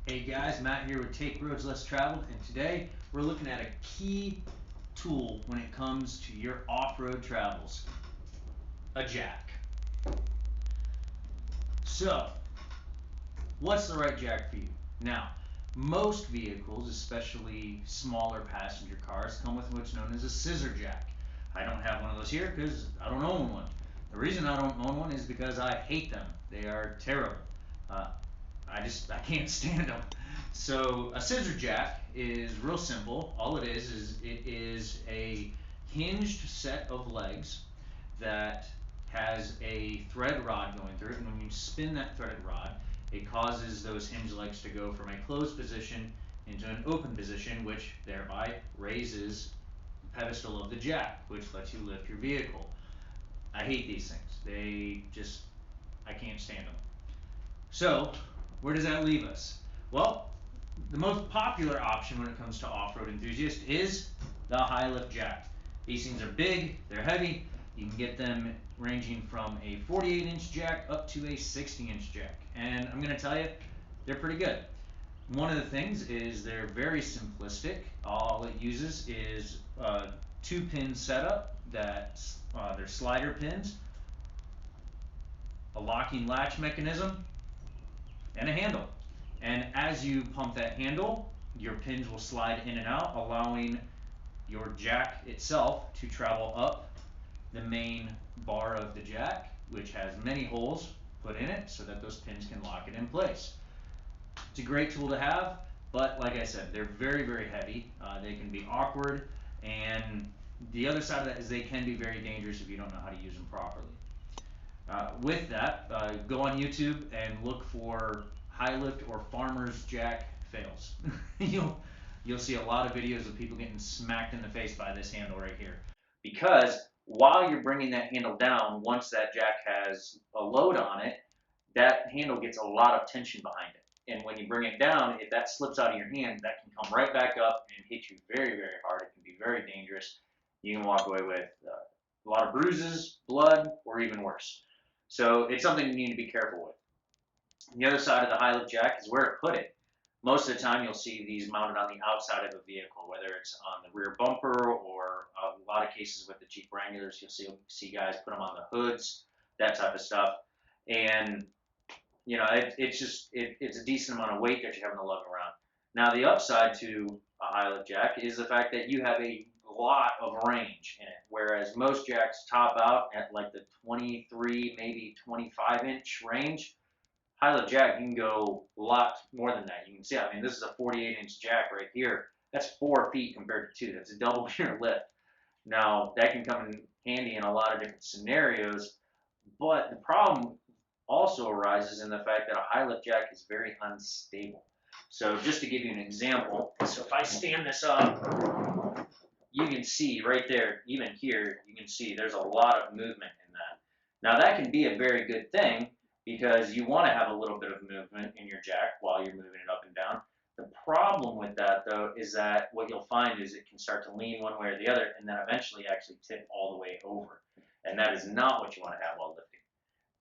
Hey guys, Matt here with Take Roads Less Traveled, and today we're looking at a key tool when it comes to your off-road travels, a jack. So, what's the right jack for you? Now, most vehicles, especially smaller passenger cars, come with what's known as a scissor jack. I don't have one of those here because I don't own one. The reason I don't own one is because I hate them. They are terrible. Uh, I can't stand them. So a scissor jack is real simple. All it is it is a hinged set of legs that has a thread rod going through it, and when you spin that threaded rod, it causes those hinge legs to go from a closed position into an open position, which thereby raises the pedestal of the jack, which lets you lift your vehicle. I hate these things. I can't stand them. So, where does that leave us? Well, the most popular option when it comes to off-road enthusiasts is the high lift jack. These things are big, they're heavy. You can get them ranging from a 48-inch jack up to a 60-inch jack. And I'm going to tell you, they're pretty good. One of the things is they're very simplistic. All it uses is a 2-pin setup that's they're slider pins, a locking latch mechanism, and a handle. And as you pump that handle, your pins will slide in and out, allowing your jack itself to travel up the main bar of the jack, which has many holes put in it so that those pins can lock it in place. It's a great tool to have, but like I said, they're very, very heavy. They can be awkward, and the other side of that is they can be very dangerous if you don't know how to use them properly. With that, go on YouTube and look for high lift or farmer's jack fails. you'll you'll see a lot of videos of people getting smacked in the face by this handle right here. Because while you're bringing that handle down, once that jack has a load on it, that handle gets a lot of tension behind it. And when you bring it down, if that slips out of your hand, that can come right back up and hit you very, very hard. It can be very dangerous. You can walk away with a lot of bruises, blood, or even worse. So it's something you need to be careful with. The other side of the high lift jack is where to put it. Most of the time you'll see these mounted on the outside of a vehicle, whether it's on the rear bumper or a lot of cases with the Jeep Wranglers, you'll see guys put them on the hoods, that type of stuff. And it's a decent amount of weight that you're having to lug around. Now the upside to a high lift jack is the fact that you have a lot of range in it, whereas most jacks top out at like the 23, maybe 25-inch range. High lift jack, you can go a lot more than that. You can see, I mean, this is a 48-inch jack right here. That's 4 feet compared to 2. That's a double your lift. Now, that can come in handy in a lot of different scenarios, but the problem also arises in the fact that a high lift jack is very unstable. So just to give you an example, so if I stand this up, you can see right there, even here, you can see there's a lot of movement in that. Now that can be a very good thing because you want to have a little bit of movement in your jack while you're moving it up and down. The problem with that though is that what you'll find is it can start to lean one way or the other and then eventually actually tip all the way over. And that is not what you want to have while lifting.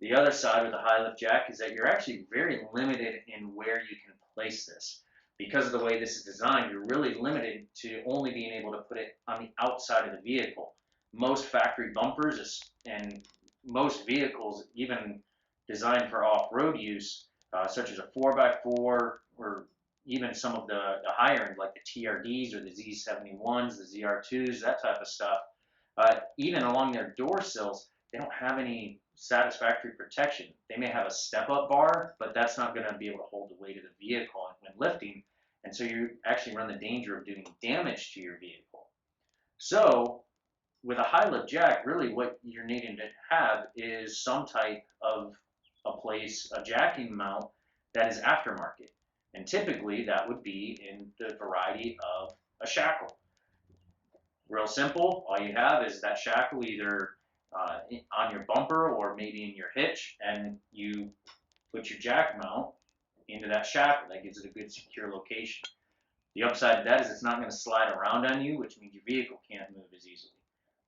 The other side with the high lift jack is that you're actually very limited in where you can place this. Because of the way this is designed, you're really limited to only being able to put it on the outside of the vehicle. Most factory bumpers and most vehicles, even designed for off-road use, such as a 4x4 or even some of the higher end, like the TRDs or the Z71s, the ZR2s, that type of stuff, even along their door sills, they don't have any satisfactory protection. They may have a step-up bar, but that's not going to be able to hold the weight of the vehicle when lifting, and so you actually run the danger of doing damage to your vehicle. So with a high lift jack, really what you're needing to have is some type of a jacking mount that is aftermarket. And typically that would be in the variety of a shackle. Real simple, all you have is that shackle either on your bumper or maybe in your hitch, and you put your jack mount into that shackle. That gives it a good secure location. The upside of that is it's not going to slide around on you, which means your vehicle can't move as easily.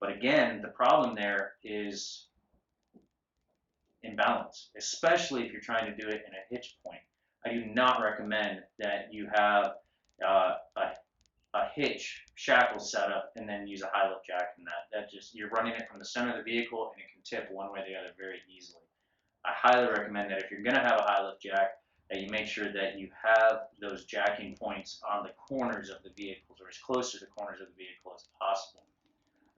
But again, the problem there is imbalance, especially if you're trying to do it in a hitch point. I do not recommend that you have a hitch shackle setup and then use a high lift jack in that. That just, you're running it from the center of the vehicle and it can tip one way or the other very easily. I highly recommend that if you're going to have a high lift jack, that you make sure that you have those jacking points on the corners of the vehicles or as close to the corners of the vehicle as possible.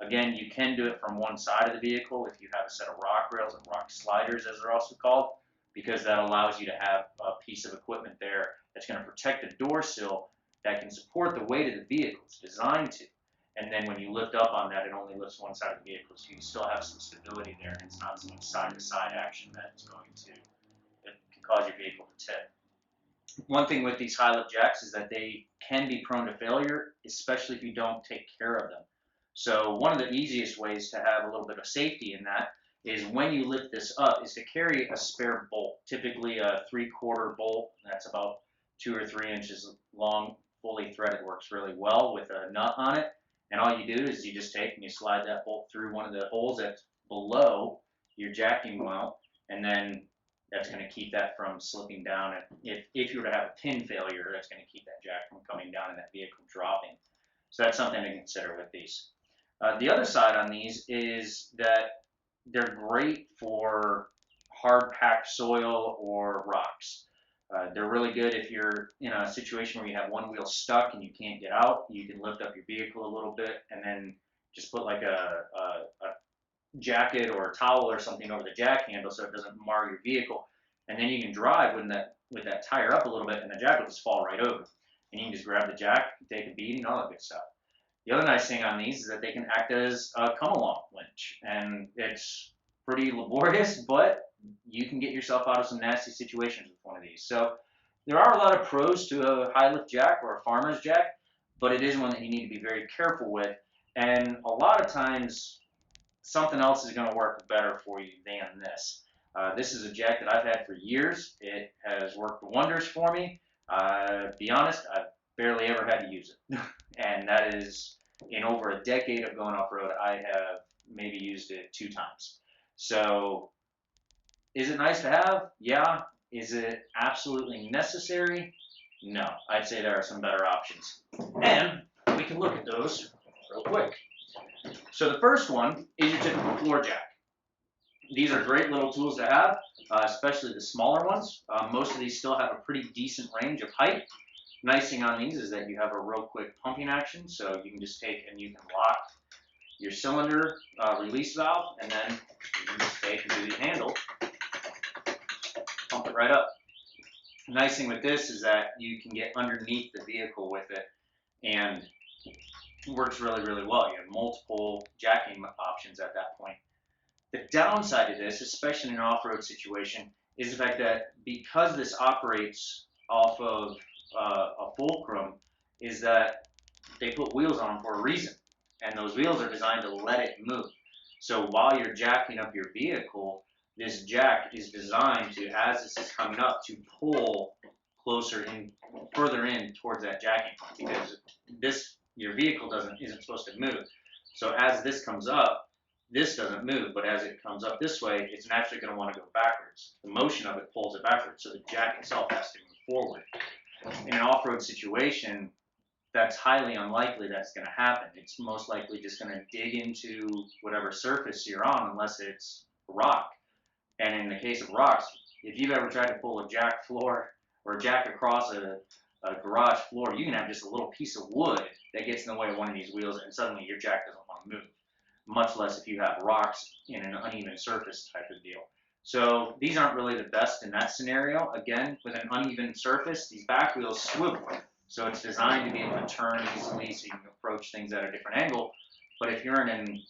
Again, you can do it from one side of the vehicle if you have a set of rock rails and rock sliders, as they're also called, because that allows you to have a piece of equipment there that's going to protect the door sill that can support the weight of the vehicle it's designed to. And then when you lift up on that, it only lifts one side of the vehicle, so you still have some stability there, and it's not some side-to-side action that's going to, that can cause your vehicle to tip. One thing with these high lift jacks is that they can be prone to failure, especially if you don't take care of them. So one of the easiest ways to have a little bit of safety in that is when you lift this up is to carry a spare bolt, typically a 3/4 bolt that's about 2 or 3 inches long, fully threaded, works really well with a nut on it. And all you do is you just take and you slide that bolt through one of the holes that's below your jacking mount, and then that's going to keep that from slipping down. And if you were to have a pin failure, that's going to keep that jack from coming down and that vehicle dropping. So that's something to consider with these. The other side on these is that they're great for hard packed soil or rocks. They're really good if you're in a situation where you have one wheel stuck and you can't get out. You can lift up your vehicle a little bit and then just put like a jacket or a towel or something over the jack handle so it doesn't mar your vehicle. And then you can drive with that tire up a little bit and the jack will just fall right over. And you can just grab the jack, take a beating, all that good stuff. The other nice thing on these is that they can act as a come-along winch, and it's pretty laborious, but you can get yourself out of some nasty situations with one of these. So there are a lot of pros to a high lift jack or a farmer's jack, but it is one that you need to be very careful with. And a lot of times, something else is going to work better for you than this. This is a jack that I've had for years. It has worked wonders for me. Be honest, I've barely ever had to use it. And that is, in over a decade of going off-road, I have maybe used it 2 times. So, is it nice to have? Yeah. Is it absolutely necessary? No. I'd say there are some better options. And we can look at those real quick. So the first one is your typical floor jack. These are great little tools to have, especially the smaller ones. Most of these still have a pretty decent range of height. Nice thing on these is that you have a real quick pumping action, so you can just take and you can lock your cylinder release valve, and then you can just take and do the handle, pump it right up. The nice thing with this is that you can get underneath the vehicle with it, and it works really, really well. You have multiple jacking options at that point. The downside of this, especially in an off-road situation, is the fact that because this operates off of a fulcrum, is that they put wheels on them for a reason, and those wheels are designed to let it move. So while you're jacking up your vehicle, this jack is designed to, as this is coming up, to pull closer in, further in towards that jacking point, because this, your vehicle isn't supposed to move. So as this comes up, this doesn't move, but as it comes up this way, it's naturally going to want to go backwards. The motion of it pulls it backwards, so the jack itself has to move forward. In an off-road situation, that's highly unlikely that's going to happen. It's most likely just going to dig into whatever surface you're on, unless it's rock. And in the case of rocks, if you've ever tried to pull a jack floor or a jack across a garage floor, you can have just a little piece of wood that gets in the way of one of these wheels, and suddenly your jack doesn't want to move. Much less if you have rocks in an uneven surface type of deal. So these aren't really the best in that scenario. Again, with an uneven surface, these back wheels swivel. So it's designed to be able to turn easily so you can approach things at a different angle. But if you're in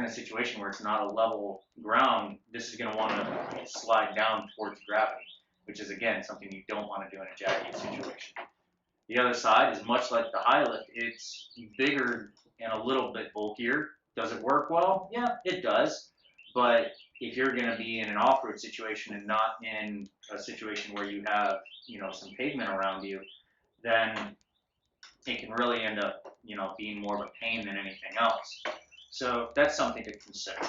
a situation where it's not a level ground, this is going to want to slide down towards gravity, which is, again, something you don't want to do in a jacking situation. The other side is much like the high lift. It's bigger and a little bit bulkier. Does it work well? Yeah, it does. But if you're going to be in an off-road situation and not in a situation where you have, some pavement around you, then it can really end up, being more of a pain than anything else. So that's something to consider.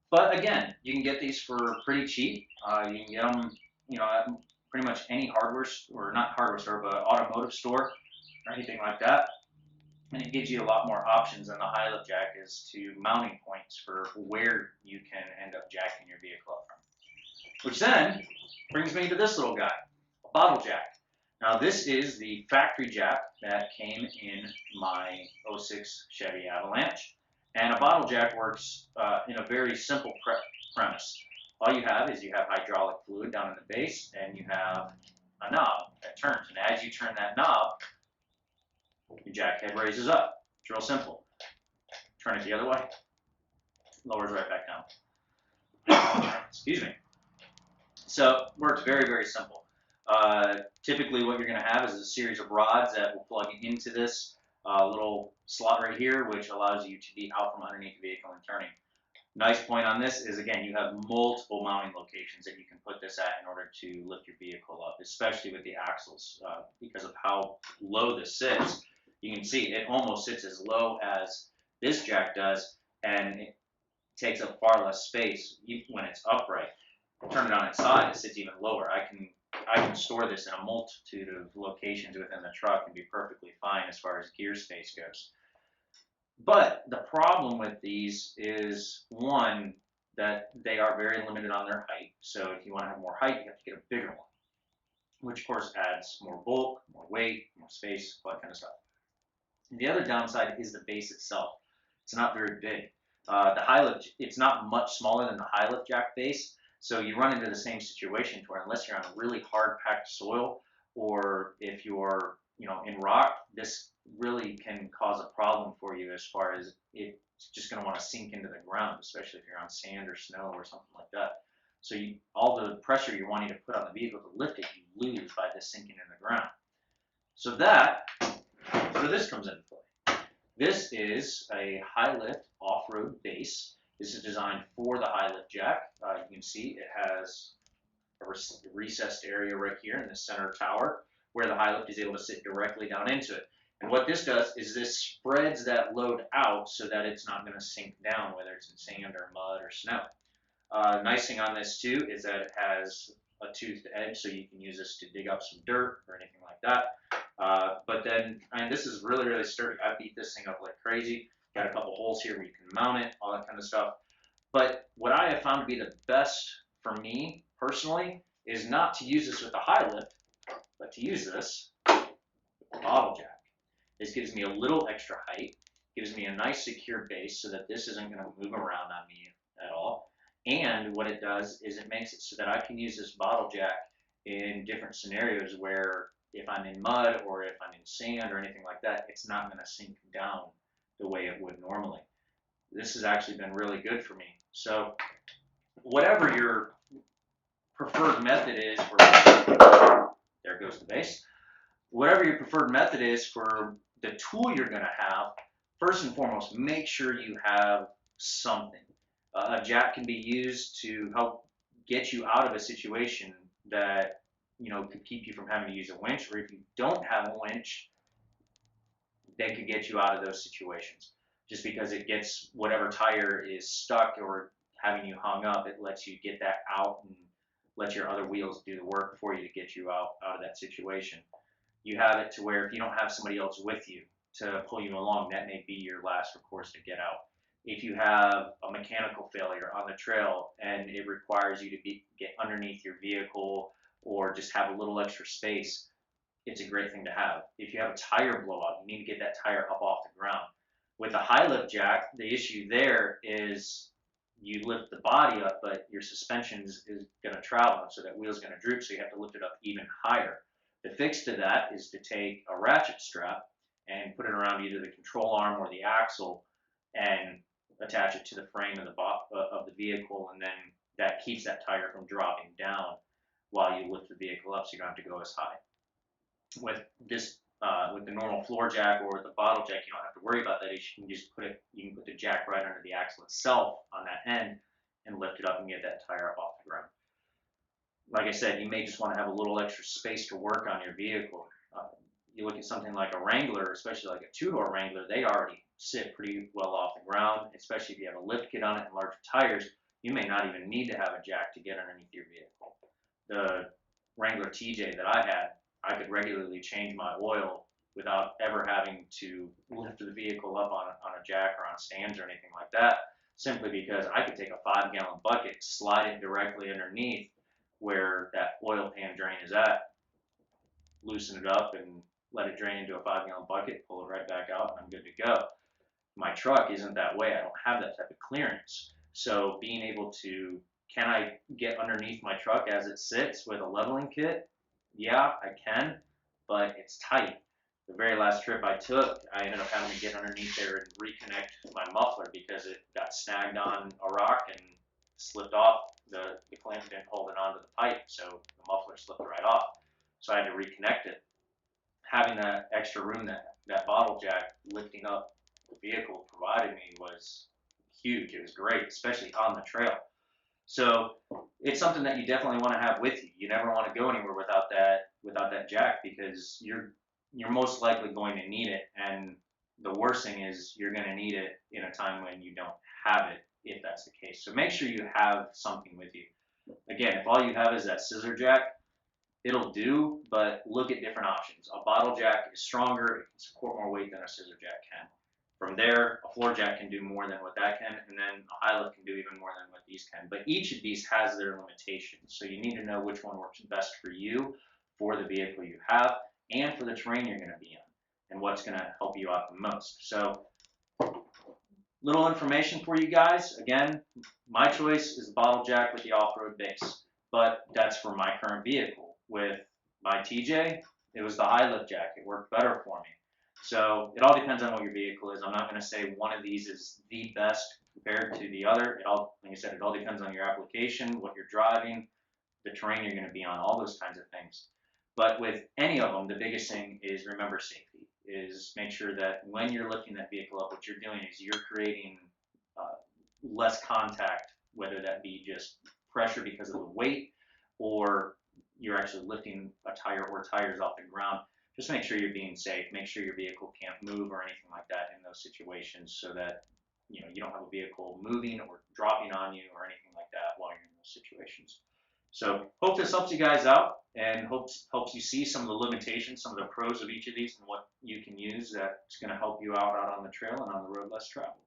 But again, you can get these for pretty cheap. You can get them, at pretty much any hardware or not hardware store, but automotive store or anything like that. And it gives you a lot more options than the high lift jack as to mounting points for where you can end up jacking your vehicle up from. Which then brings me to this little guy, a bottle jack. Now this is the factory jack that came in my '06 Chevy Avalanche. And a bottle jack works in a very simple premise. All you have is you have hydraulic fluid down in the base, and you have a knob that turns. And as you turn that knob, your jack head raises up. It's real simple. Turn it the other way, lowers right back down. Excuse me. So it works very, very simple. Typically what you're going to have is a series of rods that will plug into this little slot right here, which allows you to be out from underneath the vehicle and turning. Nice point on this is, again, you have multiple mounting locations that you can put this at in order to lift your vehicle up, especially with the axles, because of how low this sits. You can see it almost sits as low as this jack does, and it takes up far less space when it's upright. Turn it on its side, it sits even lower. I can store this in a multitude of locations within the truck and be perfectly fine as far as gear space goes. But the problem with these is, one, that they are very limited on their height. So if you want to have more height, you have to get a bigger one, which of course adds more bulk, more weight, more space, all that kind of stuff. And the other downside is the base itself. It's not very big. The high lift, it's not much smaller than the high lift jack base. So you run into the same situation where unless you're on a really hard packed soil, or if you're in rock, this really can cause a problem for you as far as it's just going to want to sink into the ground, especially if you're on sand or snow or something like that. So all the pressure you're wanting to put on the vehicle to lift it, you lose by this sinking in the ground. So this comes into play. This is a high lift off-road base. This is designed for the high lift jack. You can see it has a recessed area right here in the center tower where the high lift is able to sit directly down into it. And what this does is this spreads that load out so that it's not going to sink down, whether it's in sand or mud or snow. Nice thing on this too is that it has a toothed edge, so you can use this to dig up some dirt or anything like that. But then, this is really, really sturdy. I beat this thing up like crazy. Got a couple holes here where you can mount it, all that kind of stuff. But what I have found to be the best for me personally is not to use this with a high lift, but to use this with a bottle jack. This gives me a little extra height, gives me a nice secure base so that this isn't going to move around on me at all. And what it does is it makes it so that I can use this bottle jack in different scenarios where if I'm in mud or if I'm in sand or anything like that, it's not going to sink down the way it would normally. This has actually been really good for me. So whatever your preferred method is for, there goes the base. Whatever your preferred method is for the tool you're going to have, first and foremost, make sure you have something. A jack can be used to help get you out of a situation that could keep you from having to use a winch, or if you don't have a winch, they could get you out of those situations. Just because it gets whatever tire is stuck or having you hung up, it lets you get that out and let your other wheels do the work for you to get you out of that situation. You have it to where if you don't have somebody else with you to pull you along, that may be your last recourse to get out. If you have a mechanical failure on the trail and it requires you to get underneath your vehicle or just have a little extra space, it's a great thing to have. If you have a tire blowout, you need to get that tire up off the ground. With a high lift jack, the issue there is you lift the body up, but your suspension is going to travel, so that wheel's going to droop, so you have to lift it up even higher. The fix to that is to take a ratchet strap and put it around either the control arm or the axle and attach it to the frame of the vehicle, and then that keeps that tire from dropping down while you lift the vehicle up, so you don't have to go as high. With this, with the normal floor jack or with the bottle jack, you don't have to worry about that issue. You can just you can put the jack right under the axle itself on that end and lift it up and get that tire up off the ground. Like I said, you may just want to have a little extra space to work on your vehicle. You look at something like a Wrangler, especially like a two-door Wrangler, they already sit pretty well off the ground, especially if you have a lift kit on it and larger tires. You may not even need to have a jack to get underneath your vehicle. The Wrangler TJ that I had, I could regularly change my oil without ever having to lift the vehicle up on a jack or on stands or anything like that, simply because I could take a 5-gallon bucket, slide it directly underneath where that oil pan drain is at, loosen it up and let it drain into a 5-gallon bucket, pull it right back out, and I'm good to go. My truck isn't that way. I don't have that type of clearance. So being able to, can I get underneath my truck as it sits with a leveling kit? Yeah, I can, but it's tight. The very last trip I took, I ended up having to get underneath there and reconnect my muffler because it got snagged on a rock and slipped off. The clamp didn't hold it onto the pipe, so the muffler slipped right off. So I had to reconnect it. Having that extra room, that bottle jack lifting up the vehicle provided me was huge. It was great, especially on the trail. So it's something that you definitely want to have with you. You never want to go anywhere without that jack because you're most likely going to need it. And the worst thing is you're going to need it in a time when you don't have it, if that's the case. So make sure you have something with you. Again, if all you have is that scissor jack, it'll do, but look at different options. A bottle jack is stronger, it can support more weight than a scissor jack can. From there, a floor jack can do more than what that can, and then a high lift can do even more than what these can. But each of these has their limitations, so you need to know which one works best for you, for the vehicle you have, and for the terrain you're going to be on, and what's going to help you out the most. So, little information for you guys. Again, my choice is the bottle jack with the off-road base, but that's for my current vehicle. With my TJ, it was the high lift jack. It worked better for me. So it all depends on what your vehicle is. I'm not going to say one of these is the best compared to the other. It all, like I said, it all depends on your application, what you're driving, the terrain you're going to be on, all those kinds of things. But with any of them, the biggest thing is remember safety. Is make sure that when you're lifting that vehicle up, what you're doing is you're creating less contact, whether that be just pressure because of the weight or you're actually lifting a tire or tires off the ground. Just make sure you're being safe. Make sure your vehicle can't move or anything like that in those situations so that you don't have a vehicle moving or dropping on you or anything like that while you're in those situations. So hope this helps you guys out and helps you see some of the limitations, some of the pros of each of these and what you can use that's going to help you out on the trail and on the road less traveled.